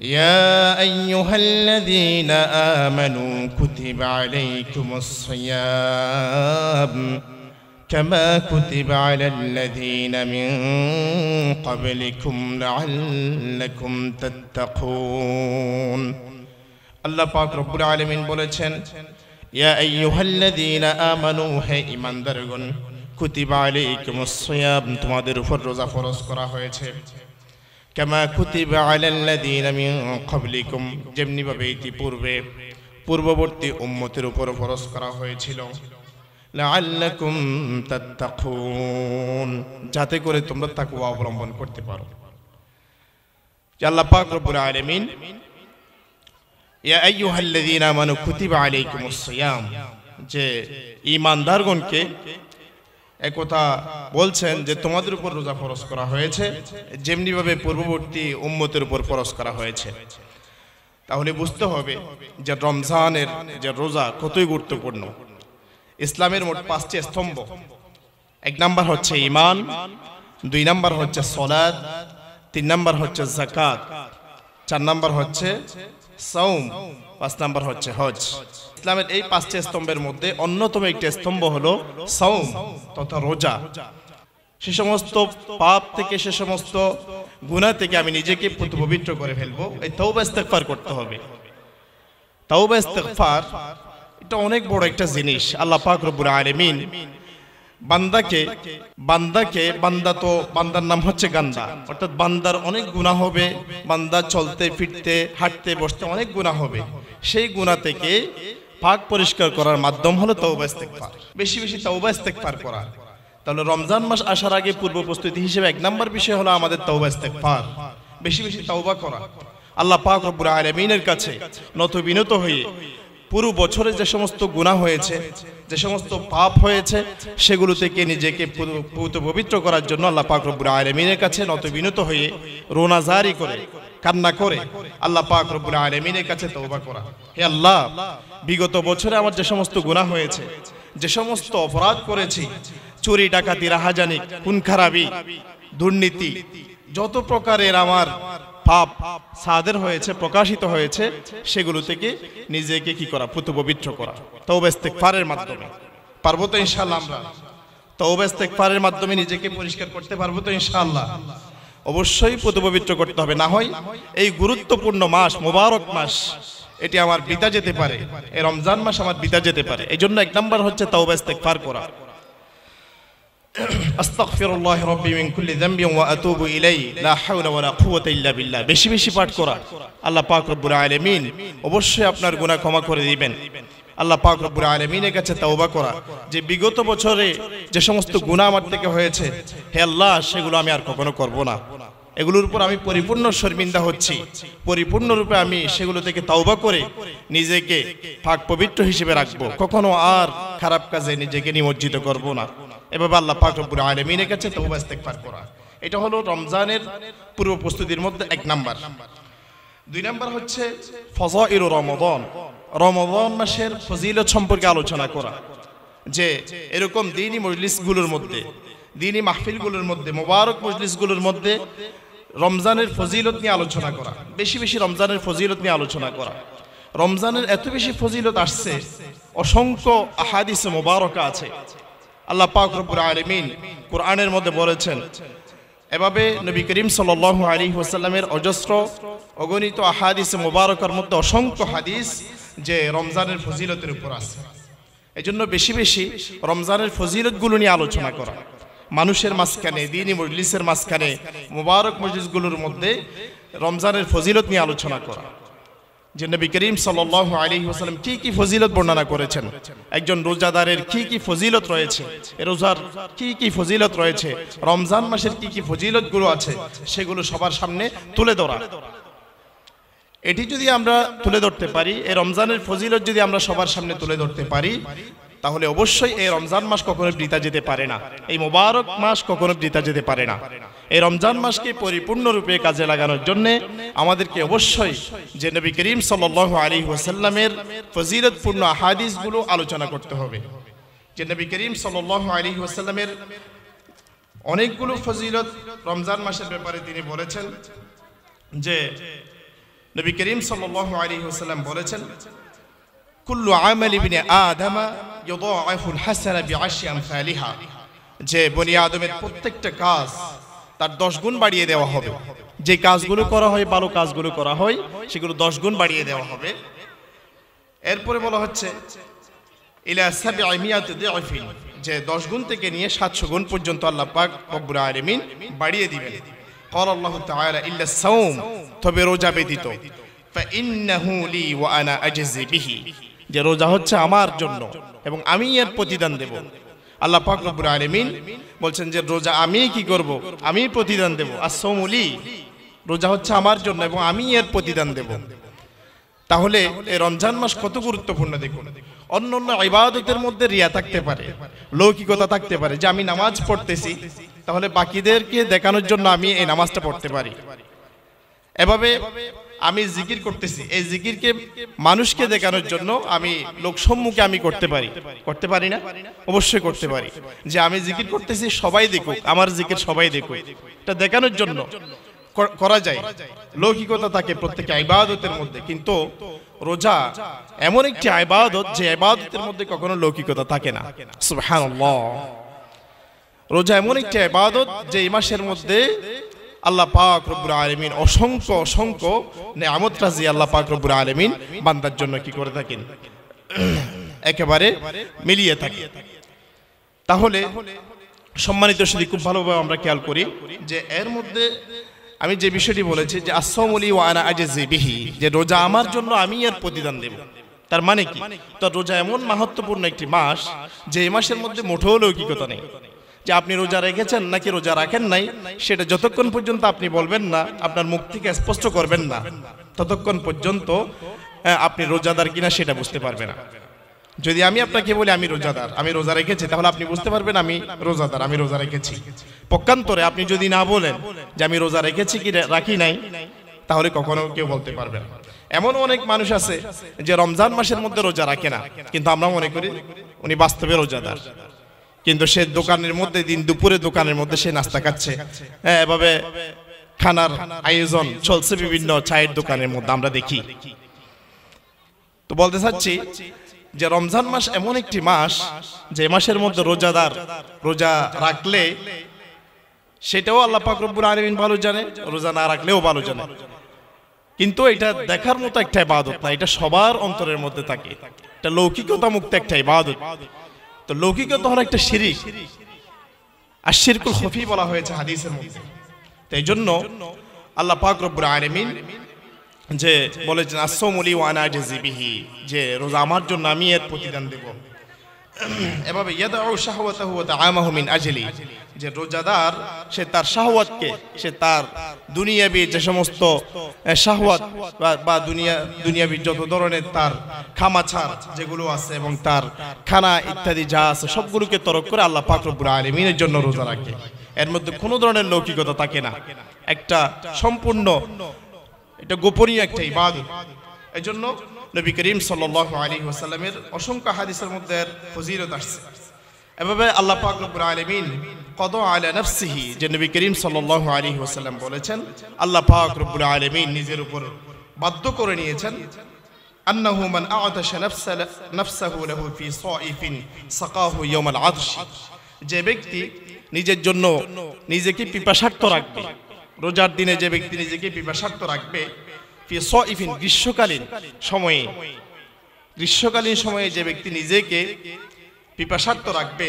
يا أيها الذين آمنوا كتب عليكم الصيام كما كتب على الذين من قبلكم لعلكم تتقون আল্লাহ পাক রব্বুল আলামিন বলেছেন ইয়া আইয়ুহাল্লাযীনা আমানু হে ঈমানদারগণ কুতিবা আলাইকুমুস সিয়াম তোমাদের উপর রোজা ফরজ করা হয়েছে কামা কুতিবা আলাল্লাযীনা মিন ক্বাবলিকুম যেমনি ভাবে ইতিপূর্বে পূর্ববর্তী উম্মতের উপর ফরজ করা হয়েছিল লাআল্লাকুম তাত্তাকুন যাতে করে তোমরা তাকওয়া অবলম্বন করতে পারো আল্লাহ পাক রব্বুল আলামিন ইয়া আইয়ুহাল্লাযীনা আমানু কুতিবা আলাইকুমুস সিয়াম যে ঈমানদারগণকে একথা বলছেন যে তোমাদের উপর রোজা ফরজ করা হয়েছে যেমনি ভাবে পূর্ববর্তী উম্মতের উপর ফরজ করা হয়েছে তাহলে বুঝতে হবে যে রমজানের যে রোজা কতই গুরুত্বপূর্ণ ইসলামের মোট 5টি স্তম্ভ এক নাম্বার হচ্ছে ঈমান দুই নাম্বার হচ্ছে সালাত তিন নাম্বার হচ্ছে যাকাত চার নাম্বার হচ্ছে সাওম পাঁচ নাম্বার হচ্ছে হজ ইসলামের এই 5টি স্তম্ভের মধ্যে অন্যতম একটি স্তম্ভ হলো সাওম তথা রোজা সে সমস্ত পাপ থেকে সে সমস্ত গুনাহ থেকে আমি নিজেকে পবিত্র করে ফেলবো এই তওবা ইস্তিগফার করতে হবে তওবা ইস্তিগফার এটা অনেক বড় একটা জিনিস আল্লাহ পাক রব্বুল আলামিন বান্দার নাম হচ্ছে গান্দা অর্থাৎ বান্দার অনেক গুনাহ হবে বান্দা চলতে ফিরতে হাঁটতে বসতে অনেক গুনাহ হবে সেই গুনাহ থেকে পাক পরিষ্কার করার মাধ্যম হলো তওবা ইস্তিগফার বেশি বেশি তওবা ইস্তিগফার করা তাহলে রমজান মাস আসার আগে পূর্ব প্রস্তুতি হিসেবে এক নাম্বার বিষয় হলো আমাদের তওবা ইস্তিগফার বেশি বেশি তওবা করা আল্লাহ পাক রব্বুল আলামিনের কাছে নত বিনত হয়ে পুরো বছরে যে সমস্ত গুনাহ হয়েছে যে সমস্ত পাপ হয়েছে সেগুলো থেকে নিজেকে পবিত্র করার জন্য আল্লাহ পাক রব্বুল আলামিনের কাছে নত বিনত হয়ে রোনা জারি করে কান্না করে আল্লাহ পাক রব্বুল আলামিনের কাছে তওবা করা হে আল্লাহ বিগত বছরে আমার যে সমস্ত গুনাহ হয়েছে যে সমস্ত অপরাধ করেছি চুরি ডাকাতি রাহাজানি খুন খারাপি দুর্নীতি যত প্রকারের আমার পাপ সাদের হয়েছে প্রকাশিত হয়েছে সেগুলো থেকে নিজেকে কি করা পবিত্র করা তওবা ইস্তিগফারের মাধ্যমে পারবো তো ইনশাআল্লাহ আমরা তওবা ইস্তিগফারের মাধ্যমে নিজেকে পরিষ্কার করতে পারবো তো ইনশাআল্লাহ অবশ্যই পবিত্র করতে হবে না হয় এই গুরুত্বপূর্ণ মাস মোবারক মাস এটি আমার বিতা যেতে পারে এই রমজান মাস আমার বিতা যেতে পারে এইজন্য এক নাম্বার হচ্ছে তওবা ইস্তিগফার করা আস্তাগফিরুল্লাহ রাব্বি মিন কুল্লি যামবি ওয়া আতুবু ইলাইহি লা হাওলা ওয়ালা কুওয়াতা ইল্লা বিল্লাহ বেশি বেশি পাঠ করা আল্লাহ পাক রব্বুল আলামিন অবশ্যই আপনার গুনাহ ক্ষমা করে দিবেন আল্লাহ পাক রব্বুল আলামিনের কাছে তওবা করা যে বিগত বছরে যে সমস্ত গুনাহ আমার থেকে হয়েছে হে আল্লাহ সেগুলো আমি আর কখনো করব না এগুলোর উপর আমি পরিপূর্ণ শর্মিন্দা হচ্ছি পরিপূর্ণরূপে আমি সেগুলো থেকে তওবা করে নিজেকে পাক পবিত্র হিসেবে রাখবো কখনো আর খারাপ কাজে নিজেকে নিমজ্জিত করব না এভাবে আল্লাহ পাক রব্বুল আলামিনের কাছে তওবা ইস্তিগফার করা এটা হলো রমজানের পূর্ব প্রস্তুতির মধ্যে এক নাম্বার দুই নাম্বার হচ্ছে ফজাইল রমাদান রমাদান মাসের ফজিলত সম্পর্কে আলোচনা করা যে এরকম দ্বীনি মজলিসগুলোর মধ্যে দ্বীনি মাহফিলগুলোর মধ্যে মোবারক মজলিসগুলোর মধ্যে রমজানের ফজিলত নিয়ে আলোচনা করা বেশি বেশি রমজানের ফজিলত নিয়ে আলোচনা করা রমজানের এত বেশি ফজিলত আসছে অসংখ্য আহাদিসে মোবারকা আছে আল্লাহ পাক রব্বুল আলামিন কোরআনের মধ্যে বলেছেন এভাবে নবী করিম সাল্লাল্লাহু আলাইহি ওয়াসাল্লামের অজস্র অগণিত আহাদিসে মোবারকার মধ্যে অসংখ্য হাদিস যে রমজানের ফজিলতের উপর আছে এজন্য বেশি বেশি রমজানের ফজিলতগুলো নিয়ে আলোচনা করা মানুষের মাঝখানে দ্বীনি মজলিসের মাঝখানে মোবারক মজলিসগুলোর মধ্যে রমজানের ফজিলত নিয়ে আলোচনা করা যে নবী করিম সাল্লাল্লাহু আলাইহি ওয়াসাল্লাম কি কি ফজিলত বর্ণনা করেছেন একজন রোজাদারের কি কি ফজিলত রয়েছে রোজার কি কি ফজিলত রয়েছে রমজান মাসের কি কি ফজিলতগুলো আছে সেগুলো সবার সামনে তুলে ধরা এটি যদি আমরা তুলে ধরতে পারি এই রমজানের ফজিলত যদি আমরা সবার সামনে তুলে ধরতে পারি তাহলে অবশ্যই এই রমজান মাস কখনো বৃথা যেতে পারে না এই মোবারক মাস কখনো বৃথা যেতে পারে না এই রমজান মাসকে পরিপূর্ণরূপে কাজে লাগানোর জন্য আমাদেরকে অবশ্যই যে নবী করিম সাল্লাল্লাহু আলাইহি ওয়াসাল্লামের ফজিলতপূর্ণ আহাদিসগুলো আলোচনা করতে হবে যে নবী করিম সাল্লাল্লাহু আলাইহি ওয়াসাল্লামের অনেকগুলো ফজিলত রমজান মাসের ব্যাপারে তিনি বলেছেন যে নবী করিম সাল্লাল্লাহু আলাইহি ওয়াসাল্লাম বলেছেন, কুল্লু আমাল ইবনে আদম ইউদাআফুল হাসানা বিআশরি আমসালিহা, যে বনি আদমের প্রত্যেকটা কাজ তার 10 গুণ বাড়িয়ে দেওয়া হবে। যে কাজগুলো করা হয়, ভালো কাজগুলো করা হয়, সেগুলো 10 গুণ বাড়িয়ে দেওয়া হবে। এরপরে বলা হচ্ছে ইলা 700 দিআফিন, যে 10 গুণ থেকে নিয়ে 700 গুণ পর্যন্ত আল্লাহ পাক রব্বুল আলামিন বাড়িয়ে দিবেন। ক্বাল আল্লাহু তাআলা ইল্লা সাওম, তবে রোজা ব্যতীত, ফাইন্নাহু লি ওয়া আনা আজজি বিহি, যে রোজা হচ্ছে আমার জন্য এবং আমি এর প্রতিদান দেব। আল্লাহ পাক রব্বুল আলামিন বলছেন যে রোজা আমি কি করব, আমি প্রতিদান দেব। as-সাওমু লি, রোজা হচ্ছে আমার জন্য এবং আমি এর প্রতিদান দেব। তাহলে এই রমজান মাস কত গুরুত্বপূর্ণ দেখুন। অন্যান্য ইবাদতের মধ্যে রিয়া থাকতে পারে, লৌকিকতা থাকতে পারে, যে আমি নামাজ পড়তেছি, তাহলে বাকিদেরকে দেখানোর জন্য আমি এই নামাজটা পড়তে পারি। এভাবে আমি জিকির করতেছি, এই জিকিরকে মানুষকে দেখানোর জন্য আমি লোক সম্মুখে আমি করতে পারি না? অবশ্যই করতে পারি, যে আমি জিকির করতেছি সবাই দেখুক, আমার জিকির সবাই দেখুক, এটা দেখানোর জন্য করা যায়। লৌকিকতা থাকে প্রত্যেকটা ইবাদতের মধ্যে, কিন্তু রোজা এমন একটি ইবাদত যে ইবাদতের মধ্যে কখনো লৌকিকতা থাকে না। সুবহানাল্লাহ। রোজা এমন একটি ইবাদত যে এই মাসের মধ্যে আল্লাহ পাক রব্বুল আলামিন অসংখ্য নিয়ামত রাজি আল্লাহ পাক রব্বুল আলামিন বান্দার জন্য কি করে থাকেন, একেবারে মিলিয়ে থাকে। তাহলে সম্মানিত সুধী, খুব ভালোভাবে আমরা খেয়াল করি যে এর মধ্যে আমি যে বিষয়টি বলেছি যে as-সাওমু লি ওয়া আনা আজজি বিহি, যে রোজা আমার জন্য, আমি এর প্রতিদান দেব। তার মানে কি? তো রোজা এমন মাহাত্ম্যপূর্ণ একটি মাস যে এই মাসের মধ্যে মোটেও লৌকিকতা নেই। যে আপনি রোজা রেখেছেন নাকি রোজা রাখেন নাই, সেটা যতক্ষণ পর্যন্ত আপনি বলবেন না, আপনার মুখ থেকে স্পষ্ট করবেন না, ততক্ষণ পর্যন্ত আপনি রোজাদার কিনা সেটা বুঝতে পারবে না। যদি আমি আপনাকে বলি আমি রোজাদার, আমি রোজা রেখেছি, তাহলে আপনি বুঝতে পারবেন আমি রোজাদার, আমি রোজা রেখেছি। পক্ষান্তরে আপনি যদি না বলেন যে আমি রোজা রেখেছি কি রাখি নাই, তাহলে কখনো কেউ বলতে পারবে না। এমন অনেক মানুষ আছে যে রমজান মাসের মধ্যে রোজা রাখে না, কিন্তু আমরা মনে করি উনি বাস্তবে রোজাদার, কিন্তু সে দোকানের মধ্যে দিন দুপুরে দোকানের মধ্যে সে নাস্তা খাচ্ছে। এভাবে খানার আয়োজন চলছে বিভিন্ন চায়ের দোকানের মধ্যে আমরা দেখি। তো বলতে চাচ্ছি যে রমজান মাস এমন একটি মাস যে মাসের মধ্যে রোজাদার রোজা রাখলে সেটাও আল্লাহ পাক রব্বুল আলামিন ভালো জানে, রোজা না রাখলেও ভালো জানে। কিন্তু এটা দেখার মতো একটা ইবাদত না, এটা সবার অন্তরের মধ্যে থাকে, এটা লৌকিকতা মুক্ত একটা ইবাদত। তো লৌকিকতা হলো একটা শিরক, আর শিরকুল খফি বলা হয়েছে হাদিসের মধ্যে। তো এই জন্য আল্লাহ পাক রব্বুল আলামিন যে বলেছেন as-সাওমু লি ওয়া আনা আজজি বিহি, যে রোজা আমার জন্য, আমি এর প্রতিদান দেব। এভাবে ইয়াদাউ শাহওয়াতাহু ওয়া তাআমাহু মিন আজলি, যে রোজাদার সে তার শাহওয়াতকে, সে তার দুনিয়াবি যে সমস্ত শাহওয়াত বা দুনিয়াবি যত ধরনের তার খামাছার যেগুলো আছে এবং তার খানা ইত্যাদি যা আছে সবগুলোকে তরক করে আল্লাহ পাক রব্বুল আলামিনের জন্য রোজা রাখে। এর মধ্যে কোনো ধরনের লৌকিকতা থাকে না, একটা সম্পূর্ণ এটা গোপনীয় একটা ইবাদত। এজন্য নবী করিম সাল্লাল্লাহু আলাইহি ওয়াসাল্লামের অসংখ্য হাদিসের মধ্যে ফজিলত আসছে। এভাবে আল্লাহ পাক রব্বুল আলামিন কদা আলা নাফসিহি, যে নবী করিম সাল্লাল্লাহু আলাইহি ওয়াসাল্লাম বলেছেন, আল্লাহ পাক রব্বুল আলামিন নিজের উপর বাধ্য করে নিয়েছেন, আন্নাহু মান আ'তাশা নাফসাহু লাহু ফি সাইফিন সাকাহু ইয়াওমাল আতশ, যে ব্যক্তি নিজের জন্য নিজেকে পিপাসার্ত রাখবে, রোজার দিনে যে ব্যক্তি নিজেকে পিপাসার্ত রাখবে, ফি সাইফিন, গ্রীষ্মকালীন সময়ে যে ব্যক্তি নিজেকে পিপাসার্ত রাখবে,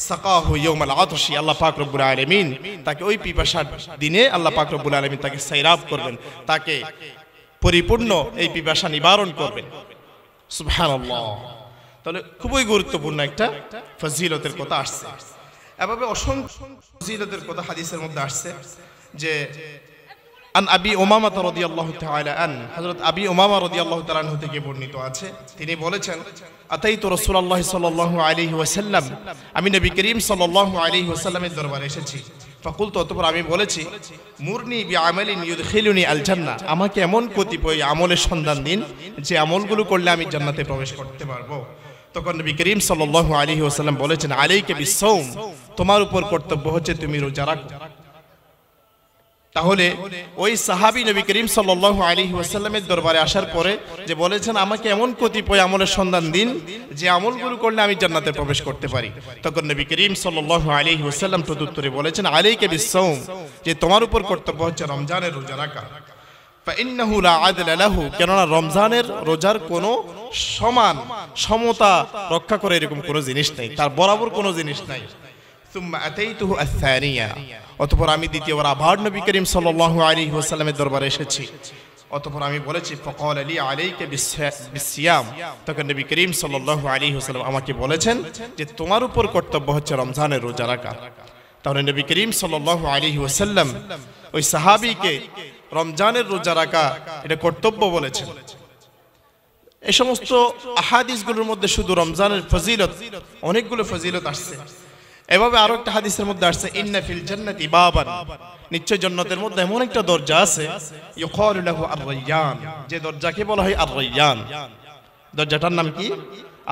সাকাহু ইয়াওমাল আতশ, আল্লাহ পাক রব্বুল আলামিন তাকে ওই পিপাসার দিনে আল্লাহ পাক রব্বুল আলামিন তাকে সাইরাব করবেন, তাকে পরিপূর্ণ এই পিপাসা নিবারণ করবেন। সুবহানাল্লাহ। তাহলে খুবই গুরুত্বপূর্ণ একটা ফজিলতের কথা আসছে। এভাবে অসংখ্য ফজিলতের কথা হাদিসের মধ্যে আসছে। যে আন আবি উমামা রাদিয়াল্লাহু তাআলা আন, হযরত আবি উমামা রাদিয়াল্লাহু তাআলা আনহু থেকে বর্ণিত আছে, তিনি বলেছেন, আতাইতু রাসূলুল্লাহ সাল্লাল্লাহু আলাইহি ওয়াসাল্লাম, আমি নবী করিম সাল্লাল্লাহু আলাইহি ওয়াসাল্লামের দরবারে এসেছি। ফাকুলতু, অতঃপর আমি বলেছি, মুরনি বিআমালিন ইউদখিলুনি আল জান্নাহ, আমাকে এমন কতিপয় আমলের সন্ধান দিন যে আমলগুলো করলে আমি জান্নাতে প্রবেশ করতে পারবো। তখন নবী করিম সাল্লাল্লাহু আলাইহি ওয়াসাল্লাম বলেছেন, আলাইকা বিস-সাওম, তোমার উপর কর্তব্য হচ্ছে তুমি রোজা রাখো। তাহলে ওই সাহাবী নবী করিম সাল্লাল্লাহু আলাইহি ওয়াসাল্লামের দরবারে আসার পরে যে বলেছেন আমাকে এমন কতিপয় আমলের সন্ধান দিন যে আমলগুলো করলে আমি জান্নাতে প্রবেশ করতে পারি। তখন নবী করিম সাল্লাল্লাহু আলাইহি ওয়াসাল্লাম প্রত্যুত্তরে বলেছেন আলাইকা বিসসাওম, যে তোমার উপর কর্তব্য হচ্ছে রমজানের রোজা রাখা। ফাইন্নাহু লা আদলা লাহু, কেননা রমজানের রোজার কোনো সমতা রক্ষা করে এরকম কোনো জিনিস নেই, তার বরাবর কোনো জিনিস নাই। সুম্মা আতাইতুহু আস-সানিয়া, অতঃপর আমি দ্বিতীয়বার আবার নবী করিম সাল্লাল্লাহু আলাইহি ওয়াসাল্লামের দরবারে এসেছি। অতঃপর আমি বলেছি ফাকালা লি আলাইকা বিসসিয়াম, তখন নবী করিম সাল্লাল্লাহু আলাইহি ওয়াসাল্লাম আমাকে বলেছেন যে তোমার উপর কর্তব্য হচ্ছে রমজানের রোজা রাখা। তাহলে নবী করিম সাল্লাল্লাহু আলাইহি ওয়াসাল্লাম ওই সাহাবীকে রমজানের রোজা রাখা এটা কর্তব্য বলেছেন। এই সমস্ত আহাদিসগুলোর মধ্যে শুধু রমজানের ফজিলত, অনেকগুলো ফজিলত আসছে। এভাবে আরো একটা হাদিসের মধ্যে আসছে ইন্না ফিল জান্নাতি বাবান, নিশ্চয় জান্নাতের মধ্যে এমন একটা দরজা আছে ইউকালু লাহু আর-রায়্যান, যে দরজাকে বলা হয় আর-রায়্যান। দরজাটার নাম কি?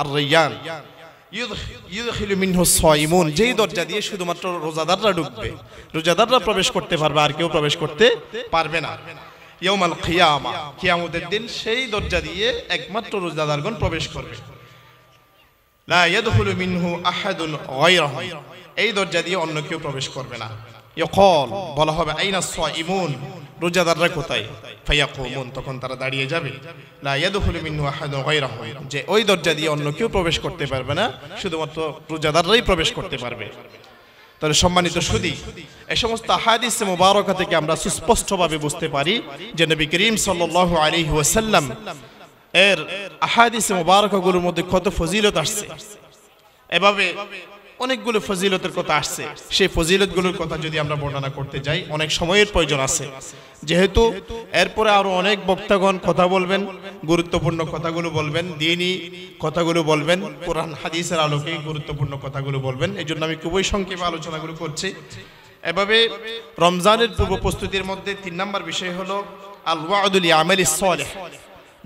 আর-রায়্যান। ইউদখিলু মিনহু আস-সায়িমুন, যেই দরজা দিয়ে শুধুমাত্র রোজাদাররা ঢুকবে, রোজাদাররা প্রবেশ করতে পারবে, আর কেউ প্রবেশ করতে পারবে না। ইয়াউমাল কিয়ামা, কিয়ামতের দিন সেই দরজা দিয়ে একমাত্র রোজাদারগণ প্রবেশ করবে। লা ইয়াদখুলু মিনহু আহাদুন গায়রাহু, এই দরজা দিয়ে অন্য কেউ প্রবেশ করবে না। ইয়াকাল, বলা হবে আইনা সাইমুন, রোজাদাররা কোথায়? ফায়াকুমুন, তখন তারা দাঁড়িয়ে যাবে। লা ইয়াদখুলু মিনহু আহাদুন গায়রাহু, যে ওই দরজা দিয়ে অন্য কেউ প্রবেশ করতে পারবে না, শুধুমাত্র রোজাদাররাই প্রবেশ করতে পারবে। তাহলে সম্মানিত সুধী, এই সমস্ত হাদিসে মুবারকা থেকে আমরা সুস্পষ্টভাবে বুঝতে পারি যে নবী করিম সাল্লাল্লাহু আলাইহি ওয়াসাল্লাম এর আহাদিসে মুবারকাগুলোর মধ্যে কত ফজিলত আসছে। এভাবে অনেকগুলো ফজিলতের কথা আসছে। সেই ফজিলতগুলোর কথা যদি আমরা বর্ণনা করতে যাই অনেক সময়ের প্রয়োজন আছে, যেহেতু এরপরে আরো অনেক বক্তাগণ কথা বলবেন, গুরুত্বপূর্ণ কথাগুলো বলবেন, দ্বীনি কথাগুলো বলবেন, কোরআন হাদিসের আলোকে গুরুত্বপূর্ণ কথাগুলো বলবেন। এই জন্য আমি খুবই সংক্ষেপে আলোচনাগুলো করছি। এভাবে রমজানের পূর্ব প্রস্তুতির মধ্যে 3 নম্বর বিষয় হলো আল ওয়াদুল আমালিস সালিহ,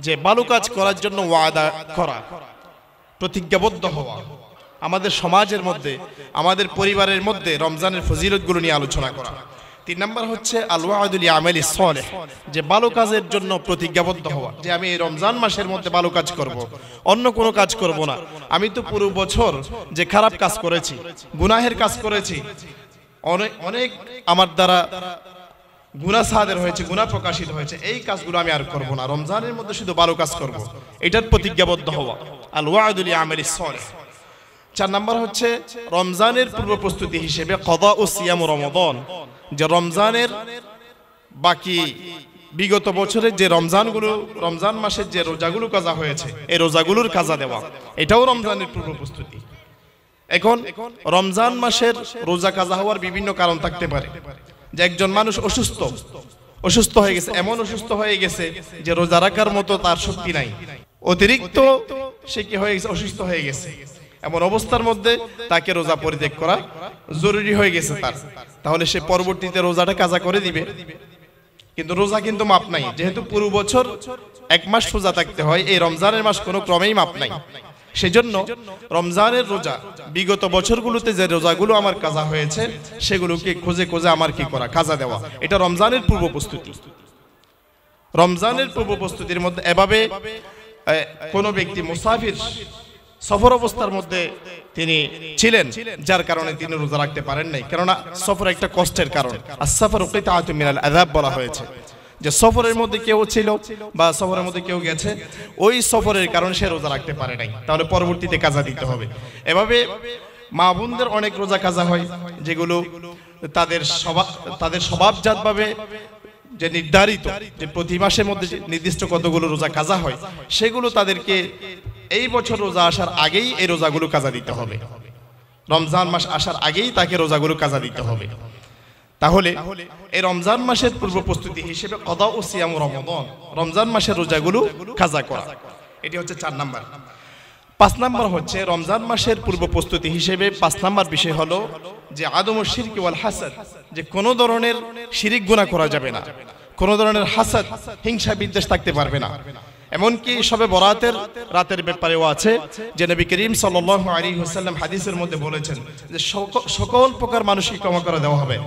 যে ভালো কাজ করার জন্য ওয়াদা করা, প্রতিজ্ঞাবদ্ধ হওয়া। আমাদের সমাজের মধ্যে, আমাদের পরিবারের মধ্যে রমজানের ফজিলতগুলো নিয়ে আলোচনা করা। 3 নম্বর হচ্ছে আল ওয়াদুল আমালিস সালিহ, যে ভালো কাজের জন্য প্রতিজ্ঞাবদ্ধ হওয়া, যে আমি এই রমজান মাসের মধ্যে ভালো কাজ করব, অন্য কোনো কাজ করব না। আমি তো পুরো বছর যে খারাপ কাজ করেছি, গুনাহের কাজ করেছি, অনেক আমার দ্বারা গুনাহ সাদের হয়েছে, গুনাহ প্রকাশিত হয়েছে, এই কাজগুলো আমি আর করব না, রমজানের মধ্যে শুধু ভালো কাজ করব, এটার প্রতিজ্ঞাবদ্ধ হওয়া, আল ওয়াদুল আমালিস সালিহ। 4 নম্বর হচ্ছে রমজানের পূর্ব প্রস্তুতি হিসেবে কদা ও সিয়াম রমাদান, যে রমজানের বাকি বিগত বছরের যে রমজান মাসের যে রোজাগুলো কাজা হয়েছে, এই রোজাগুলোর কাজা দেওয়া, এটাও রমজানের পূর্ব প্রস্তুতি। এখন রমজান মাসের রোজা কাজা হওয়ার বিভিন্ন কারণ থাকতে পারে, যে একজন মানুষ অসুস্থ হয়ে গেছে, এমন অসুস্থ হয়ে গেছে যে রোজা রাখার মতো তার শক্তি নাই, অতিরিক্ত সে কি হয়ে গেছে, অসুস্থ হয়ে গেছে। এমন অবস্থার মধ্যে তাকে রোজা পরিত্যাগ করা জরুরি হয়ে গেছে তার, তাহলে সে পরবর্তীতে রোজাটা কাজা করে দিবে। কিন্তু রোজা কিন্তু মাপ নাই, যেহেতু পুরো বছর 1 মাস রোজা থাকতে হয়, এই রমজানের মাস কোনো ক্রমেই মাপ নাই। সেজন্য রমজানের রোজা, বিগত বছরগুলোতে যে রোজাগুলো আমার কাজা হয়েছে সেগুলোকে খুঁজে খুঁজে আমার কি করা, কাজা দেওয়া, এটা রমজানের পূর্ব প্রস্তুতি। রমজানের পূর্ব প্রস্তুতির মধ্যে এভাবে কোন ব্যক্তি মুসাফির, সফর অবস্থার মধ্যে তিনি ছিলেন, যার কারণে তিনি রোজা রাখতে পারেন নাই, কেননা সফর একটা কষ্টের কারণ। আস-সাফারু কিতাআতুম মিনাল আযাব বলা হয়েছে, যে সফরের মধ্যে কেউ ছিল বা সফরের মধ্যে কেউ গেছে, ওই সফরের কারণে সে রোজা রাখতে পারে নাই, তাহলে পরবর্তীতে কাজা দিতে হবে। এভাবে মা বোনদের অনেক রোজা কাজা হয়, যেগুলো তাদের স্বভাবজাতভাবে যে নির্ধারিত, যে প্রতি মাসের মধ্যে নির্দিষ্ট কতগুলো রোজা কাজা হয়, সেগুলো তাদেরকে এই বছর রোজা আসার আগেই এই রোজাগুলো কাজা দিতে হবে। রমজান মাস আসার আগেই তাকে রোজাগুলো কাজা দিতে হবে। তাহলে এই রমজান মাসের পূর্ব প্রস্তুতি হিসেবে কদা ও সিয়াম রমাদান, রমজান মাসের রোজাগুলো কাজা করা, এটি হচ্ছে 4 নাম্বার। 5 নাম্বার হচ্ছে রমজান মাসের পূর্ব প্রস্তুতি হিসেবে 5 নাম্বার বিষয় হলো যে আদমুশ শিরক ওয়াল হাসাদ, যে কোনো ধরনের শিরিক গুনাহ করা যাবে না, কোনো ধরনের হাসাদ, হিংসা বিদ্বেষ থাকতে পারবে না। এমনকি সবে বরাতের রাতের ব্যাপারেও আছে যে নবী করিম সাল্লাল্লাহু আলাইহি ওয়াসাল্লাম হাদিসের মধ্যে বলেছেন যে সকল প্রকার মানুষকে ক্ষমা করে দেওয়া হবে।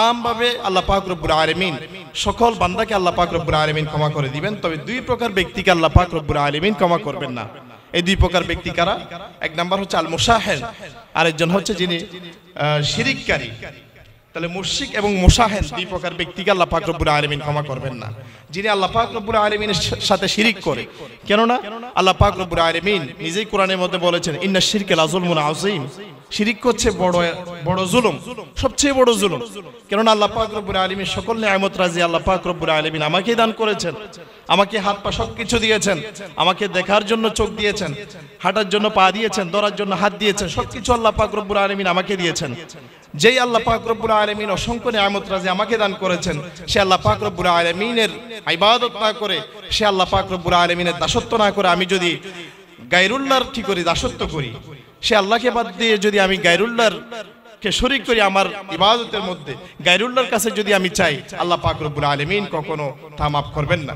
আমভাবে আল্লাহ পাক রব্বুল আলামিন সকল বান্দাকে আল্লাহ পাক রব্বুল আলামিন ক্ষমা করে দিবেন, তবে দুই প্রকার ব্যক্তিকে আল্লাহ পাক রব্বুল আলামিন ক্ষমা করবেন না। এই দুই প্রকার ব্যক্তি কারা? এক নাম্বার হচ্ছে আল মুশাহিন, আরেকজন হচ্ছে যিনি শিরিককারী। তাহলে মুশরিক এবং মুশাহিন দুই প্রকার ব্যক্তিকে আল্লাহ পাক রব্বুল আলামিন ক্ষমা করবেন না। যিনি আল্লাহ পাক রব্বুল আলামিনের সাথে শিরিক করে, কেননা আল্লাহ পাক রব্বুল আলামিন নিজেই কোরআনের মধ্যে বলেছেন ইন্নাশ শিরকা লাযুলমুন আযীম, শিরিক হচ্ছে বড় জুলুম, সবচেয়ে বড় জুলুম। কেননা আল্লাহ পাক রব্বুল আলামিন সকল নিয়ামত রাজি আল্লাহ পাক রব্বুল আলামিন আমাকে দান করেছেন, আমাকে হাত পা সবকিছু দিয়েছেন, আমাকে দেখার জন্য চোখ দিয়েছেন, হাঁটার জন্য পা দিয়েছেন, ধরার জন্য হাত দিয়েছেন, সবকিছু আল্লাহ পাক রব্বুল আলামিন আমাকে দিয়েছেন। যেই আল্লাহ পাক রব্বুল আলামিন অসংখ্য নিয়ামত রাজি আমাকে দান করেছেন, সে আল্লাহ পাক রব্বুল আলামিনের ইবাদত না করে, সে আল্লাহ পাক রব্বুল আলামিনের দাসত্ব না করে আমি যদি গায়রুল্লাহর কি করি, দাসত্ব করি, সে আল্লাহকে বাদ দিয়ে যদি আমি গায়রুল্লাহর কে শরীক করি আমার ইবাদতের মধ্যে, গায়রুল্লাহর কাছে যদি আমি চাই, আল্লাহ পাক রব্বুল আলামিন কখনো তা মাফ করবেন না।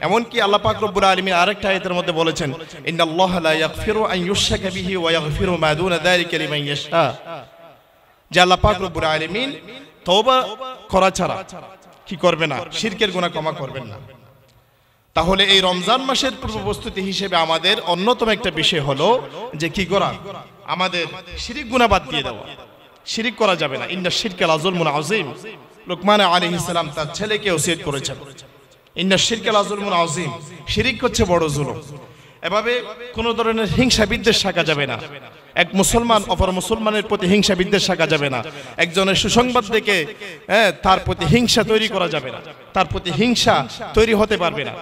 এমনকি আল্লাহ পাক রব্বুল আলামিন আরেকটা আয়াতের মধ্যে বলেছেন ইন্নাল্লাহা লা ইয়াগফিরু আন ইউশরাকা বিহি ওয়া ইয়াগফিরু মা দুনা যালিকা লিমান ইয়াশা, যে আল্লাহ পাক রব্বুল আলামিন তওবা করা ছাড়া কি করবে না, শিরকের গুনাহ ক্ষমা করবেন না। তাহলে এই রমজান মাসের পূর্ব প্রস্তুতি হিসেবে আমাদের অন্যতম একটা বিষয় হলো যে কি করা, আমাদের শিরিক গুনাহ বাদ দিয়ে দেওয়া। শিরিক করা যাবে না। ইন্নাশ শিরকা লাযুলমুন আযীম, লুকমান আলাইহিস সালাম তার ছেলেকে ওসিয়ত করেছেন ইন্নাশ শিরকা লাযুলমুন আযীম, শিরিক হচ্ছে বড় জুলুম। এভাবে কোন ধরনের হিংসা বিদ্বেষ থাকা যাবে না। এক মুসলমান অপর মুসলমানের প্রতি হিংসা বিদ্বেষ থাকা যাবে না। একজনের সুসংবাদ দেখে তার প্রতি হিংসা তৈরি করা যাবে না, তার প্রতি হিংসা তৈরি হতে পারবে না।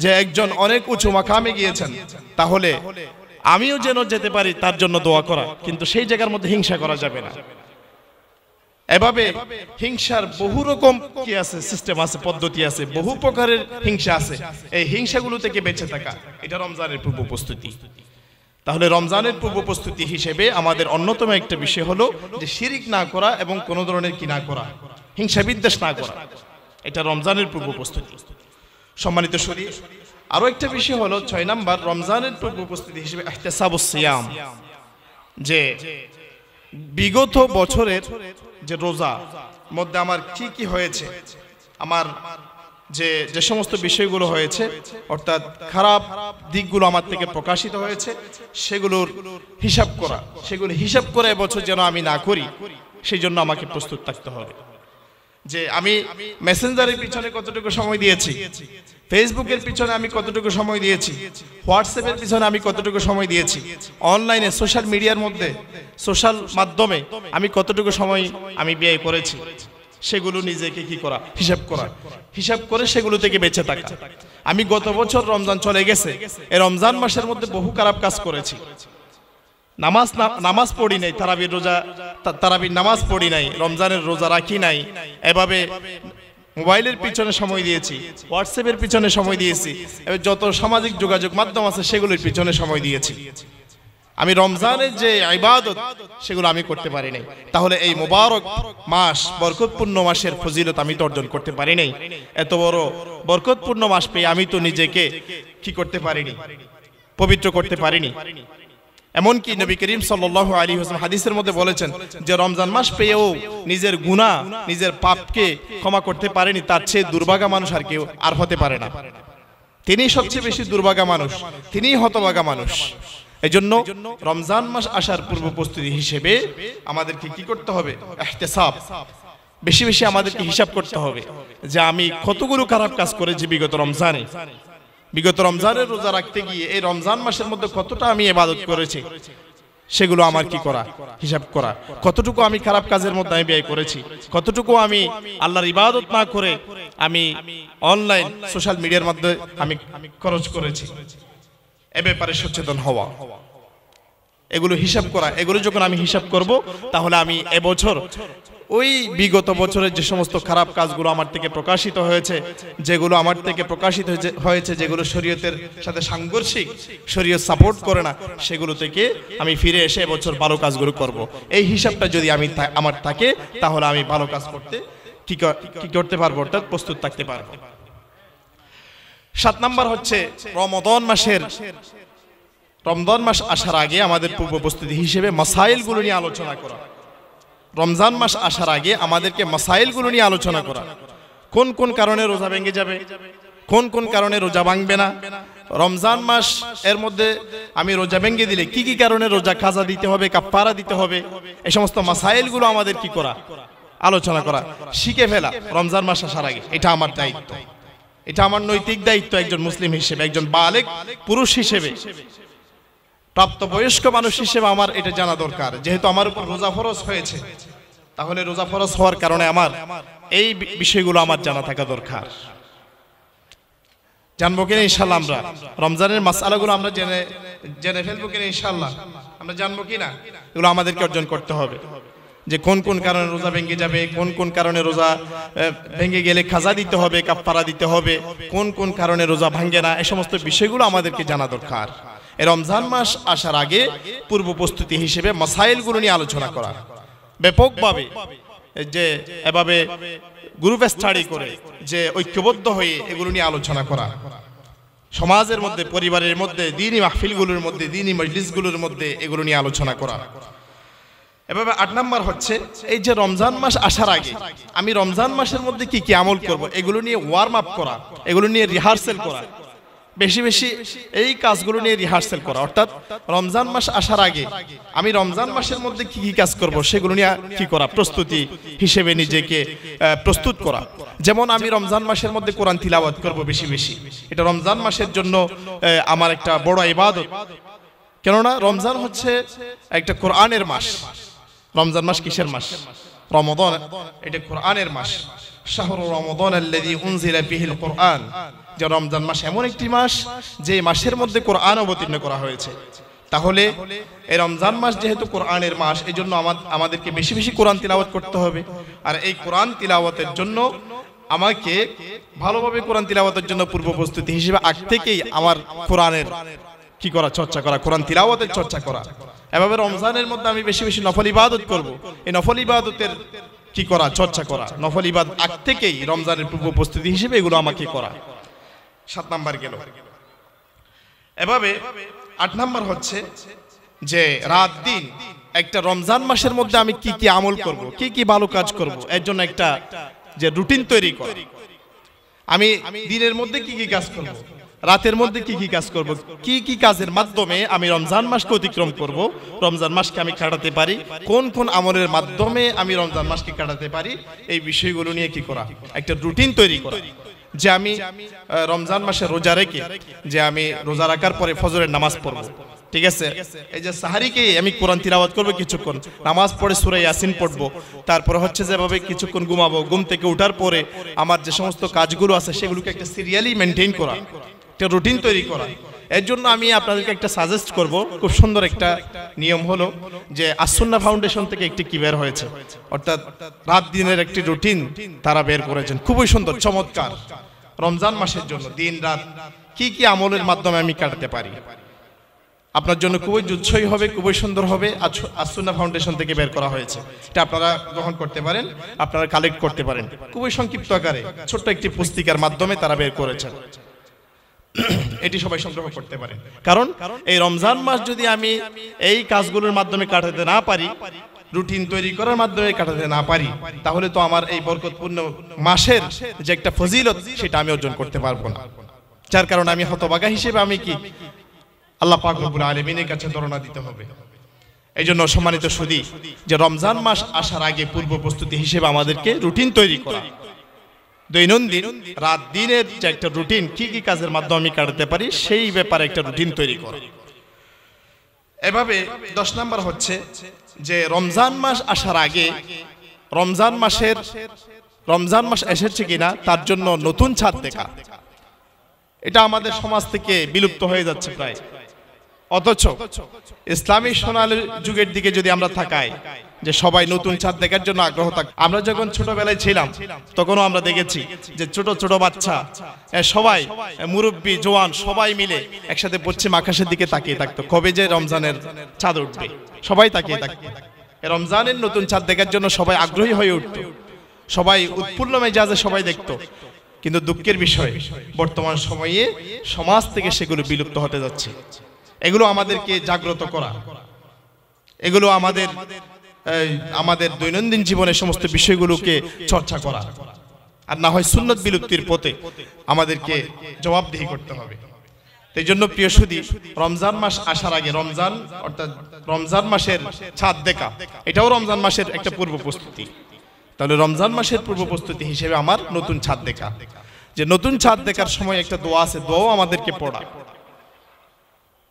যে একজন অনেক উঁচু মাকামে গিয়েছেন, তাহলে আমিও যেন যেতে পারি তার জন্য দোয়া করা, কিন্তু সেই জায়গার মধ্যে হিংসা করা যাবে না। এভাবে হিংসার বহু রকম কি আছে, সিস্টেম আছে, পদ্ধতি আছে, বহু প্রকারের হিংসা আছে। এই হিংসাগুলো থেকে বেঁচে থাকা, এটা রমজানের পূর্ব প্রস্তুতি। তাহলে রমজানের পূর্ব প্রস্তুতি হিসেবে আমাদের অন্যতম একটা বিষয় হলো যে শিরিক না করা এবং কোন ধরনের কি না করা, হিংসা বিদ্বেষ না করা, এটা রমজানের পূর্ব প্রস্তুতি। সম্মানিত শরীর, আরো একটা বিষয় হলো 6 নাম্বার রমজানের পূর্ব প্রস্তুতি হিসেবে ইহতিসাবুস সিয়াম, যে বিগত বছরের যে রোজা মধ্যে আমার কি কি হয়েছে, আমার যে সমস্ত বিষয়গুলো হয়েছে, অর্থাৎ খারাপ দিকগুলো আমার থেকে প্রকাশিত হয়েছে, সেগুলোর হিসাব করা, সেগুলো হিসাব করে এবছর যেন আমি না করি, সেই জন্য আমাকে প্রস্তুত থাকতে হবে। যে আমি মেসেঞ্জারের পিছনে কতটুকু সময় দিয়েছি, ফেসবুকের পিছনে আমি কতটুকু সময় দিয়েছি, হোয়াটসঅ্যাপের পিছনে আমি কতটুকু সময় দিয়েছি, অনলাইনে সোশ্যাল মিডিয়ার মধ্যে সোশ্যাল মাধ্যমে আমি কতটুকু সময় আমি ব্যয় করেছি, সেগুলো নিজেকে কি করা, হিসাব করা, হিসাব করে সেগুলো থেকে বেঁচে থাকা। আমি গত বছর রমজান চলে গেছে, এই রমজান মাসের মধ্যে বহু খারাপ কাজ করেছি। নামাজ পড়ি নাই, তারাবির নামাজ পড়ি নাই, রমজানের রোজা রাখি নাই, এভাবে মোবাইলের পিছনে সময় দিয়েছি, হোয়াটসঅ্যাপের পিছনে সময় দিয়েছি, যত সামাজিক যোগাযোগ মাধ্যম আছে সেগুলোর পিছনে সময় দিয়েছি। আমি রমজানের যে ইবাদত সেগুলো আমি করতে পারি নাই। তাহলে এই মোবারক মাস, বরকতপূর্ণ মাসের ফজিলত আমি তো অর্জন করতে পারি নাই। এত বড় বরকতপূর্ণ মাস পেয়ে আমি তো নিজেকে কি করতে পারিনি, পবিত্র করতে পারিনি। এমনকি নবী করিম সাল্লাল্লাহু আলাইহি ওয়াসাল্লাম হাদিসের মধ্যে বলেছেন যে রমজান মাস পেয়েও নিজের গুনাহ, নিজের পাপকে ক্ষমা করতে পারেনি, তার চেয়ে দুর্ভাগা মানুষ আর কেউ আর হতে পারে না। তিনি সবচেয়ে বেশি দুর্ভাগা মানুষ, তিনিই হতভাগা মানুষ। এজন্য রমজান মাস আসার পূর্ব প্রস্তুতি হিসেবে আমাদেরকে কি করতে হবে, ইহতিসাব, বেশি বেশি আমাদেরকে হিসাব করতে হবে যে আমি কতগুলো খারাপ কাজ করেছি বিগত রমজানে, বিগত রমজানের রোজা রাখতে গিয়ে এই রমজান মাসের মধ্যে কতটা আমি ইবাদত করেছি, সেগুলো আমার কি করা, হিসাব করা। কতটুকু আমি খারাপ কাজের মধ্যে আমি ব্যয় করেছি, কতটুকু আমি আল্লাহর ইবাদত না করে আমি অনলাইন সোশ্যাল মিডিয়ার মধ্যে আমি খরচ করেছি। এ ব্যাপারে সচেতন হওয়া, এগুলো হিসাব করা। এগুলো যখন আমি হিসাব করব, তাহলে আমি এবছর ওই বিগত বছরের যে সমস্ত খারাপ কাজগুলো আমার থেকে প্রকাশিত হয়েছে, যেগুলো আমার থেকে প্রকাশিত হয়েছে, যেগুলো শরীয়তের সাথে সাংঘর্ষিক, শরীয়ত সাপোর্ট করে না, সেগুলো থেকে আমি ফিরে এসে এবছর ভালো কাজগুলো করব। এই হিসাবটা যদি আমার থাকে, তাহলে আমি ভালো কাজ করতে কি করতে পারবো, অর্থাৎ প্রস্তুত থাকতে পারবো। 7 নাম্বার হচ্ছে রমজান মাস আসার আগে আমাদের পূর্ব প্রস্তুতি হিসেবে মাসাইলগুলো নিয়ে আলোচনা করা। রমজান মাস আসার আগে আমাদেরকে মাসাইলগুলো নিয়ে আলোচনা করা। কোন কোন কারণে রোজা ভেঙে যাবে, কোন কোন কারণে রোজা ভাঙবে না, রমজান মাস এর মধ্যে আমি রোজা ভেঙে দিলে কি কি কারণে রোজা কাজা দিতে হবে, কাফারা দিতে হবে, এই সমস্ত মাসাইলগুলো আমাদের কি করা, আলোচনা করা, শিখে ফেলা রমজান মাস আসার আগে। এটা আমার দায়িত্ব, এটা আমার নৈতিক দায়িত্ব একজন মুসলিম হিসেবে, একজন বালেগ পুরুষ হিসেবে, প্রাপ্তবয়স্ক মানুষ হিসেবে আমার এটা জানা দরকার। যেহেতু আমার উপর রোজা ফরজ হয়েছে, তাহলে রোজা ফরজ হওয়ার কারণে আমার এই বিষয়গুলো আমার জানা থাকা দরকার। জানবো কিনা ইনশাল্লাহ আমরা রমজানের মাসআলাগুলো আমরা জেনে ফেলবো কিনা ইনশাল্লাহ, আমরা জানবো কিনা, এগুলো আমাদেরকে অর্জন করতে হবে। যে কোন কোন কারণে রোজা ভেঙে যাবে, কোন কোন কারণে রোজা ভেঙে গেলে কাজা দিতে হবে, কাফারা দিতে হবে, কোন কোন কারণে রোজা ভাঙে না, এই সমস্ত বিষয়গুলো আমাদেরকে জানা দরকার। এই রমজান মাস আসার আগে পূর্ব প্রস্তুতি হিসেবে মাসাইলগুলো নিয়ে আলোচনা করা, ব্যাপকভাবে যে এভাবে গ্রুপ স্টাডি করে যে ঐক্যবদ্ধ হয়ে এগুলো নিয়ে আলোচনা করা, সমাজের মধ্যে, পরিবারের মধ্যে, দ্বীনি মাহফিলগুলোর মধ্যে, দ্বীনি মজলিসগুলোর মধ্যে এগুলো নিয়ে আলোচনা করা। এভাবে 8 নাম্বার হচ্ছে এই যে রমজান মাস আসার আগে আমি রমজান মাসের মধ্যে কি কি আমল করব, এগুলো নিয়ে ওয়ার্ম আপ করা, এগুলো নিয়ে রিহার্সেল করা, বেশি বেশি এই কাজগুলো নিয়ে রিহার্সেল করা। অর্থাৎ রমজান মাস আসার আগে আমি রমজান মাসের মধ্যে কি কি কাজ করব সেগুলো নিয়ে কি করা, প্রস্তুতি হিসেবে নিজেকে প্রস্তুত করা। যেমন আমি রমজান মাসের মধ্যে কোরআন তিলাওয়াত করব বেশি বেশি, এটা রমজান মাসের জন্য আমার একটা বড় ইবাদত। কেননা রমজান হচ্ছে একটা কোরআনের মাস। রমজান মাস কিসের মাস? রমাদান, এটা কোরআনের মাস। শাহরু রমাদান আল্লাযী উনজিলা ফীহিল কোরআন, যে রমজান মাস এমন একটি মাস যে মাসের মধ্যে কোরআন অবতীর্ণ করা হয়েছে। তাহলে এই রমজান মাস যেহেতু কোরআনের মাস, এই জন্য আমাদেরকে বেশি বেশি কোরআন তিলাওয়াত করতে হবে। আর এই কোরআন তিলাওয়াতের জন্য আমাকে ভালোভাবে কোরআন তিলাওয়াতের জন্য পূর্ব প্রস্তুতি হিসেবে আগ থেকেই আমার কোরআনের কি করা, চর্চা করা, কোরআন তিলাওয়াতের চর্চা করা। এভাবে রমজানের মধ্যে আমি বেশি বেশি নফল ইবাদত করব। এই নফল ইবাদতের কি করা, চর্চা করা, নফল ইবাদত আগ থেকেই রমজানের পূর্ব প্রস্তুতি হিসেবে এগুলো আমাকে করা। 7 নাম্বার গেল। এভাবে 8 নাম্বার হচ্ছে যে রাত দিন একটা রমজান মাসের মধ্যে আমি কি কি আমল করব, কি কি ভালো কাজ করব, এর জন্য একটা যে রুটিন তৈরি করা। আমি দিনের মধ্যে কি কি কাজ করব, রাতের মধ্যে কি কি কাজ করব, কি কি কাজের মাধ্যমে আমি রমজান মাসকে অতিক্রম করব, রমজান মাসকে আমি কাটাতে পারি, কোন কোন আমলের মাধ্যমে আমি রমজান মাসকে কাটাতে পারি, এই বিষয়গুলো নিয়ে কি করা, একটা রুটিন তৈরি করা। যে আমি রমজান মাসে রোজা রেখে যে আমি রোজা রাখার পরে ফজরের নামাজ পড়ব, ঠিক আছে, এই যে সাহারিকে আমি কোরআন তিলাওয়াত করব, কিছুক্ষণ নামাজ পড়ে সূরা ইয়াসিন পড়ব, তারপর হচ্ছে যেভাবে কিছুক্ষণ ঘুমাবো, ঘুম থেকে ওঠার পরে আমার যে সমস্ত কাজগুলো আছে সেগুলোকে একটা সিরিয়ালি মেনটেন করা, একটা রুটিন তৈরি করা। এর জন্য আমি আপনাদেরকে একটা সাজেস্ট করব, খুব সুন্দর একটা নিয়ম হলো যে আসুন্নাহ ফাউন্ডেশন থেকে একটি কি বের হয়েছে, অর্থাৎ রাত দিনের একটি রুটিন তারা বের করেছেন, খুবই সুন্দর, চমৎকার। রমজান মাসের জন্য দিন রাত কি কি আমলের মাধ্যমে আমি কাটাতে পারি, আপনার জন্য খুবই জুৎসই হবে, খুবই সুন্দর হবে। আসুন্নাহ ফাউন্ডেশন থেকে বের করা হয়েছে, এটা আপনারা গ্রহণ করতে পারেন, আপনারা কালেক্ট করতে পারেন। খুবই সংক্ষিপ্ত আকারে ছোট্ট একটি পুস্তিকার মাধ্যমে তারা বের করেছেন, এটি সবাই সংগ্রহ করতে পারেন। কারণ এই রমজান মাস যদি আমি এই কাজগুলোর মাধ্যমে কাটাতে না পারি, রুটিন তৈরি করার মাধ্যমে কাটাতে না পারি, তাহলে তো আমার এই বরকতপূর্ণ মাসের যে একটা ফজিলত সেটা আমি অর্জন করতে পারবো না। যার কারণে আমি হতভাগা হিসেবে আমি কি আল্লাহ পাক রব্বুল আলামিনের কাছে দরনা দিতে হবে। এই জন্য সম্মানিত সুধী, যে রমজান মাস আসার আগে পূর্ব প্রস্তুতি হিসেবে আমাদেরকে রুটিন তৈরি করা, দৈনন্দিন রাত দিনের যে একটা রুটিন, কি কি কাজের মাধ্যমে আমি কাটাতে পারি সেই ব্যাপারে একটা রুটিন তৈরি করা। এভাবে 10 নাম্বার হচ্ছে যে রমজান মাস আসার আগে রমজান মাস এসেছে কিনা তার জন্য নতুন ছাদ দেখা। এটা আমাদের সমাজ থেকে বিলুপ্ত হয়ে যাচ্ছে প্রায়। অথচ ইসলামী সোনালী যুগের দিকে যদি আমরা তাকাই, যে সবাই নতুন ছাদ দেখার জন্য আগ্রহ থাকে। আমরা যখন ছোটবেলায় ছিলাম তখনও আমরা দেখেছি যে ছোট ছোট বাচ্চা সবাই, মুরব্বী জওয়ান সবাই মিলে একসাথে পশ্চিম আকাশের দিকে তাকিয়ে থাকতো, কবে যে রমজানের চাঁদ উঠবে, সবাই তাকিয়ে থাকতো। রমজানের নতুন চাঁদ দেখার জন্য সবাই আগ্রহী হয়ে উঠতো, সবাই উৎফুল্ল মেজাজে সবাই দেখতো। কিন্তু দুঃখের বিষয় বর্তমান সময়ে সমাজ থেকে সেগুলো বিলুপ্ত হতে যাচ্ছে। এগুলো আমাদেরকে জাগ্রত করা, এগুলো আমাদের দৈনন্দিন জীবনের সমস্ত বিষয়গুলোকে চর্চা করা, আর না হয় সুন্নত বিলুপ্তির পথে আমাদেরকে জবাবদিহি করতে হবে। এই জন্য প্রিয় সুধী, রমজান মাস আসার আগে অর্থাৎ রমজান মাসের চাঁদ দেখা, এটাও রমজান মাসের একটা পূর্ব প্রস্তুতি। তাহলে রমজান মাসের পূর্ব প্রস্তুতি হিসেবে আমার নতুন চাঁদ দেখা, যে নতুন চাঁদ দেখার সময় একটা দোয়া আছে, দোয়াও আমাদেরকে পড়া।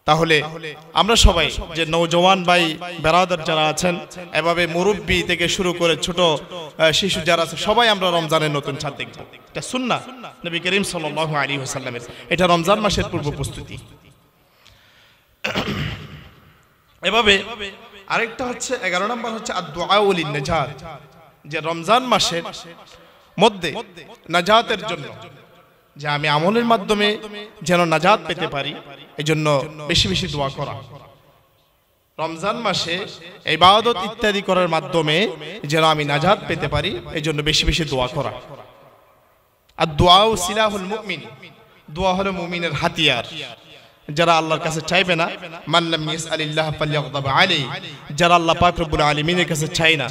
তাহলে আমরা সবাই, যে নওজওয়ান ভাই বেরাদার যারা আছেন, এভাবে মুরব্বী থেকে শুরু করে ছোট শিশু যারা আছে, সবাই আমরা রমজানের নতুন চাঁদ দেখব। এটা সুন্নাহ নবী করিম সাল্লাল্লাহু আলাইহি ওয়াসাল্লামের, এটা রমজান মাসের পূর্ব প্রস্তুতি। এভাবে আরেকটা হচ্ছে 11 নম্বর হচ্ছে আদ-দুআউ লিন-নাজাত, যে রমজান মাসের মধ্যে নাজাতের জন্য, যে আমি আমলের মাধ্যমে যেন নাজাত পেতে পারি, এই জন্য বেশি বেশি দোয়া করা। রমজান মাসে ইবাদত ইত্যাদি করার মাধ্যমে যেন আমি নাজাত পেতে পারি, এই জন্য বেশি বেশি দোয়া করা। আর দোয়াও সিলাহুল মুমিন, দোয়া হলো মুমিনের হাতিয়ার। যারা আল্লাহর কাছে চাইবে না, মান লাম ইয়াসআলিল্লাহ ফালইয়াগদাব আলাইহি, যারা আল্লাহ পাক রব্বুল আলামিনের কাছে চায় না,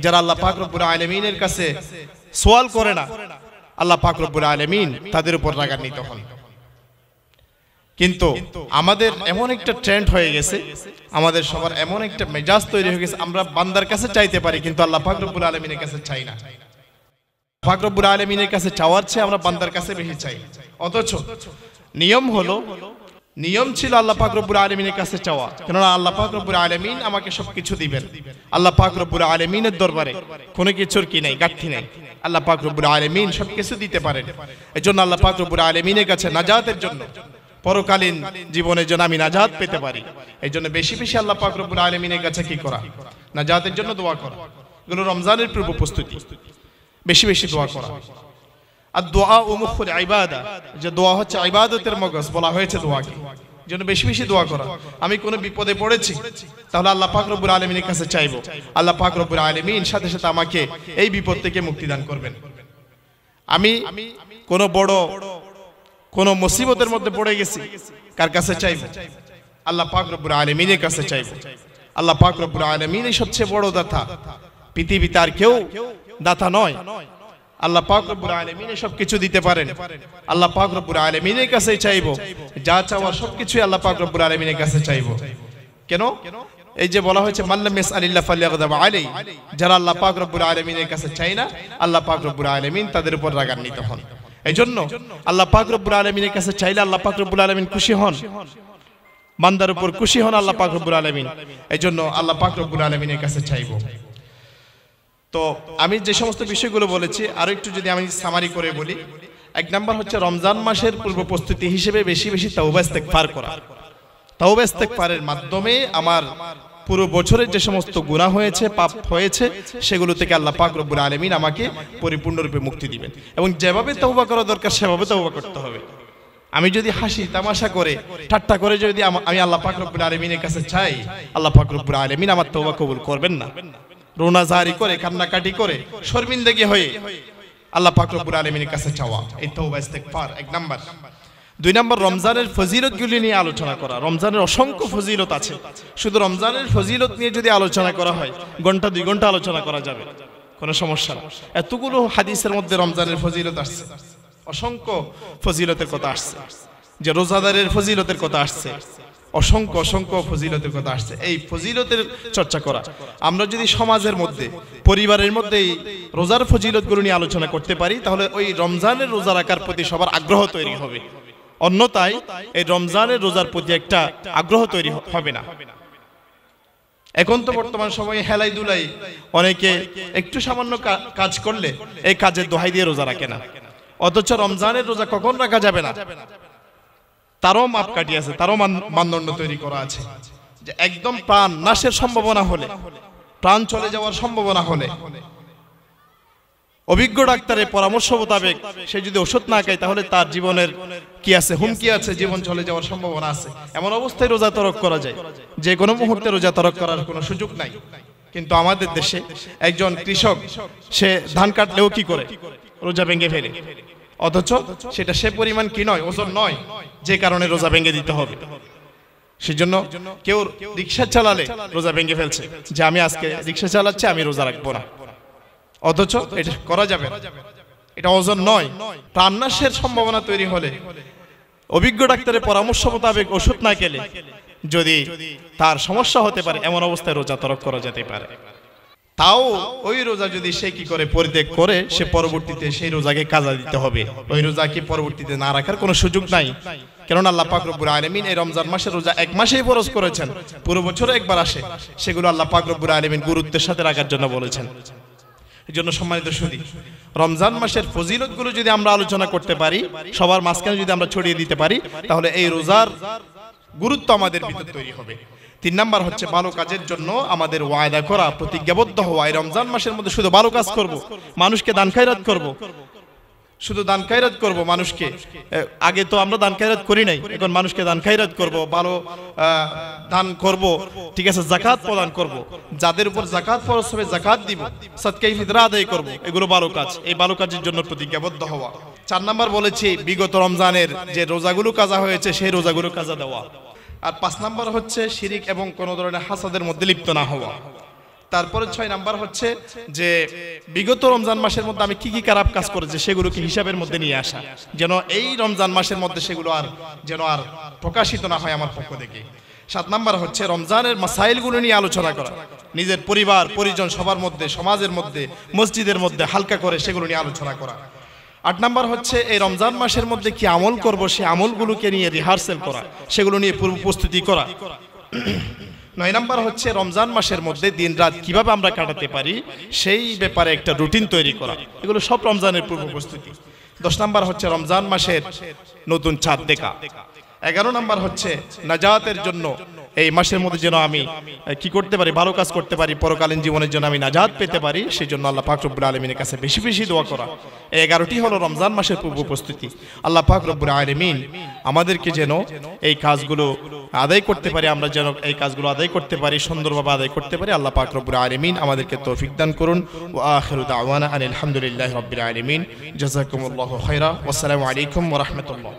যারা আল্লাহ পাক রব্বুল আলামিনের কাছে সওয়াল করে না, আল্লাহ পাক রব্বুল আলামিন তাদের উপর রাগান্বিত হন। কিন্তু আমাদের এমন একটা ট্রেন্ড হয়ে গেছে, আমাদের সবার এমন একটা মেজাজ তৈরি হয়ে গেছে, আমরা বান্দার কাছে চাইতে পারি কিন্তু আল্লাহ পাক রব্বুল আলামিনের কাছে চাই না। পাক রব্বুল আলামিনের কাছে চাওয়ার চেয়ে আমরা বান্দার কাছে বেশি চাই। অথচ নিয়ম ছিল আল্লাহ পাক রব্বুল আলামিনের কাছে চাওয়া, কেননা আল্লাহ পাক রব্বুল আলামিন আমাকে সবকিছু দিবেন। আল্লাহ পাক রব্বুল আলামিনের দরবারে কোনো কিছুর কি নাই, ঘাটতি নাই। আল্লাহ পাক রব্বুল আলামিন সবকিছু দিতে পারেন। এজন্য আল্লাহ পাক রব্বুল আলামিনের কাছে নাজাতের জন্য, পরকালীন জীবনের জন্য আমি নাজাত পেতে পারি, এই জন্য বেশি বেশি আল্লাহ পাক রব্বুল আলামিনের কাছে কি করা, নাজাতের জন্য দোয়া করা। এগুলো রমজানের পূর্ব প্রস্তুতি, বেশি বেশি দোয়া করা। আর দোয়া ও মুখুল ইবাদা, যে দোয়া হচ্ছে ইবাদতের মগজ বলা হয়েছে দোয়াকে, জন্য বেশি বেশি দোয়া করা। আমি কোনো বিপদে পড়েছি, তাহলে আল্লাহ পাক রব্বুল আলামিনের কাছে চাইবো, আল্লাহ পাক রব্বুল আলামিন সাথে সাথে আমাকে এই বিপদ থেকে মুক্তি দান করবেন। আমি কোনো মুসিবতের মধ্যে পড়ে গেছি, কার কাছে চাইবো? আল্লাহ পাক রব্বুল আলামিনের কাছে চাইবো। আল্লাহ পাক রব্বুল আলামিনই সবচেয়ে বড় দাতা, পৃথিবীতে আর কেউ দাতা নয়। আল্লাহ পাক রব্বুল আলামিন সবকিছু দিতে পারেন। আল্লাহ পাক রব্বুল আলামিনের কাছে চাইবো, যা চাওয়ার সবকিছুই আল্লাহ পাক রব্বুল আলামিনের কাছে চাইবো। কেন? এই যে বলা হয়েছে মান লাম ইয়াসআলিল্লাহ ফালইয়াগদাব আলাইহি, যারা আল্লাহ পাক রব্বুল আলামিনের কাছে চায় না, আল্লাহ পাক রব্বুল আলামিন তাদের উপর রাগান্বিত হন। এইজন্য আল্লাহ পাক রব্বুল আলামিনের কাছে চাইলে আল্লাহ পাক রব্বুল আলামিন খুশি হন, বান্দার উপর খুশি হন আল্লাহ পাক রব্বুল আলামিন। এইজন্য আল্লাহ পাক রব্বুল আলামিনের কাছে চাইবো। তো আমি যে সমস্ত বিষয়গুলো বলেছি আরো একটু যদি আমি সামারি করে বলি, 1 নাম্বার হচ্ছে রমজান মাসের পূর্ব প্রস্তুতি হিসেবে বেশি বেশি তাওবা ইস্তেগফার করা। তাওবা ইস্তেগফারের মাধ্যমে আমার পুরো বছরের যে সমস্ত গুনাহ হয়েছে, পাপ হয়েছে, সেগুলো থেকে আল্লাহ পাক রব্বুল আলামিন আমাকে পরিপূর্ণরূপে মুক্তি দিবেন। এবং যেভাবে তাওবা করা দরকার সেভাবে তাওবা করতে হবে। আমি যদি হাসি তামাশা করে ঠাট্টা করে যদি আমি আল্লাহ পাক রব্বুল আলামিনের কাছে চাই, আল্লাহ পাক রব্বুল আলামিন আমার তাওবা কবুল করবেন না। রোনাজারি করে, কান্নাকাটি করে, শর্মিন্দগি হয়ে আল্লাহ পাক রব্বুল আলামিনের কাছে চাওয়া, এই তাওবা ইস্তেগফার 1 নাম্বার। 2 নাম্বার রমজানের ফজিলতগুলি নিয়ে আলোচনা করা। রমজানের অসংখ্য ফজিলত আছে, শুধু রমজানের ফজিলত নিয়ে যদি আলোচনা করা হয় ঘন্টা 2 ঘন্টা আলোচনা করা যাবে, কোনো সমস্যা না। এতগুলো হাদিসের মধ্যে রমজানের ফজিলত আসছে, অসংখ্য ফজিলতের কথা আসছে, যে রোজাদারের ফজিলতের কথা আসছে, অসংখ্য অসংখ্য ফজিলতের কথা আসছে। এই ফজিলতের চর্চা করা, আমরা যদি সমাজের মধ্যে, পরিবারের মধ্যে এই রোজার ফজিলতগুলো নিয়ে আলোচনা করতে পারি, তাহলে ওই রমজানের রোজা রাখার প্রতি সবার আগ্রহ তৈরি হবে। অন্যথায় এই রমজানের রোজার প্রতি একটা আগ্রহ তৈরি হবে না। এখন তো বর্তমান সময়ে হেলাই দুলাই, অনেকে একটু সামান্য কাজ করলে এই কাজের দোহাই দিয়ে রোজা রাখে না। অথচ রমজানের রোজা কখন রাখা যাবে না তারও মাপকাঠি আছে, তারও মানদণ্ড তৈরি করা আছে। যে একদম প্রাণ নাশের সম্ভাবনা হলে, প্রাণ চলে যাওয়ার সম্ভাবনা হলে, অভিজ্ঞ ডাক্তারের পরামর্শ মোতাবেক সে যদি ওষুধ না খায়, তাহলে তার জীবনের কি আছে, হুমকি আছে, জীবন চলে যাওয়ার সম্ভাবনা আছে। এমন অবস্থায় রোজা তরক করা যায়, যে কোনো মুহূর্তে রোজা তরক করার কোনো সুযোগ নাই। কিন্তু আমাদের দেশে একজন কৃষক, সে ধান কাটলেও কি করে, রোজা ভেঙে ফেলে। অথচ সেটা সে পরিমাণ কি নয়, ওজন নয়, যে কারণে রোজা ভেঙে দিতে হবে। সেজন্য কেউ রিক্সা চালালে রোজা ভেঙে ফেলছে, যে আমি আজকে রিক্সা চালাচ্ছি, আমি রোজা রাখবো না, অথচ এটা করা যাবে না, এটা ওজন নয়। প্রাণনাশের সম্ভাবনা তৈরি হলে অভিজ্ঞ ডাক্তারের পরামর্শ মোতাবেক ওষুধ না খেলে যদি তার সমস্যা হতে পারে, এমন অবস্থায় রোজা তরক করা যেতে পারে। তাও ওই রোজা যদি সে কি করে পরিত্যাগ করে, সে পরবর্তীতে সেই রোজাকে কাজা দিতে হবে, ওই রোজাকে পরবর্তীতে না রাখার কোনো সুযোগ নাই। কেননা আল্লাহ পাক রব্বুল আলামিন এই রমজান মাসের রোজা এক মাসেই ফরজ করেছেন, পুরো বছরে একবার আসে, সেগুলো আল্লাহ পাক রব্বুল আলামিন গুরুত্বের সাথে রাখার জন্য বলেছেন। এই জন্য সম্মানিত সুধী, রমজান মাসের ফজিলতগুলো যদি আমরা আলোচনা করতে পারি, সবার মাঝখানে যদি আমরা ছড়িয়ে দিতে পারি, তাহলে এই রোজার গুরুত্ব আমাদের ভিতরে তৈরি হবে। 3 নাম্বার হচ্ছে ভালো কাজের জন্য আমাদের ওয়াদা করা, প্রতিজ্ঞাবদ্ধ হওয়া। এই রমজান মাসের মধ্যে শুধু ভালো কাজ করব, মানুষকে দান খায়রাত করব, শুধু দান খায়রাত করব মানুষকে। আগে তো আমরা দান খায়রাত করি নাই, এখন মানুষকে দান খায়রাত করব, ভালো দান করব, ঠিক আছে, যাকাত প্রদান করব, যাদের উপর যাকাত ফরজ হবে যাকাত দিব, সদকায়ে ফিতরা আদায় করব, এগুলো ভালো কাজ। এই ভালো কাজের জন্য প্রতিজ্ঞাবদ্ধ হওয়া। 4 নাম্বার বলেছি বিগত রমজানের যে রোজাগুলো কাজা হয়েছে সেই রোজাগুলো কাজা দেওয়া। আর 5 নাম্বার হচ্ছে শিরিক এবং কোন ধরনের হাসাদের মধ্যে লিপ্ত না হওয়া। তারপরে 6 নাম্বার হচ্ছে যে বিগত রমজান মাসের মধ্যে আমি কি কি খারাপ কাজ করেছি সেগুলোকে হিসাবের মধ্যে নিয়ে আসা, যেন এই রমজান মাসের মধ্যে সেগুলো আর প্রকাশিত না হয় আমার পক্ষ থেকে। 7 নাম্বার হচ্ছে রমজানের মাসাইলগুলো নিয়ে আলোচনা করা, নিজের পরিবার পরিজন সবার মধ্যে, সমাজের মধ্যে, মসজিদের মধ্যে হালকা করে সেগুলো নিয়ে আলোচনা করা। 8 নাম্বার হচ্ছে এই রমজান মাসের মধ্যে কি আমল করব, সেই আমলগুলোকে নিয়ে রিহার্সেল করা, সেগুলো নিয়ে পূর্ব প্রস্তুতি করা। 9 নাম্বার হচ্ছে রমজান মাসের মধ্যে দিন রাত কিভাবে আমরা কাটাতে পারি সেই ব্যাপারে একটা রুটিন তৈরি করা, এগুলো সব রমজানের পূর্ব প্রস্তুতি। 10 নাম্বার হচ্ছে রমজান মাসের নতুন চাঁদ দেখা। 11 নাম্বার হচ্ছে নাজাতের জন্য এই মাসের মধ্যে যেন আমি কি করতে পারি, ভালো কাজ করতে পারি, পরকালীন জীবনের জন্য আমি নাজাত পেতে পারি, সেই জন্য আল্লাহ পাক রব্বুল আলামিনের কাছে বেশি বেশি দোয়া করা। এই 11টি হলো রমজান মাসের পূর্ব প্রস্তুতি। আল্লাহ পাক রব্বুল আলামিন আমাদেরকে যেন এই কাজগুলো আদায় করতে পারি, আমরা যেন এই কাজগুলো আদায় করতে পারি, সুন্দরভাবে আদায় করতে পারি। আল্লাহ পাক রব্বুল আলামিন আমাদেরকে তৌফিক দান করুন। ওয়া আখিরু দাওয়ানা আলহামদুলিল্লাহি রাব্বিল আলামিন। জাযাকুমুল্লাহু খাইরা। ওয়াসসালামু আলাইকুম ওয়া রাহমাতুল্লাহ।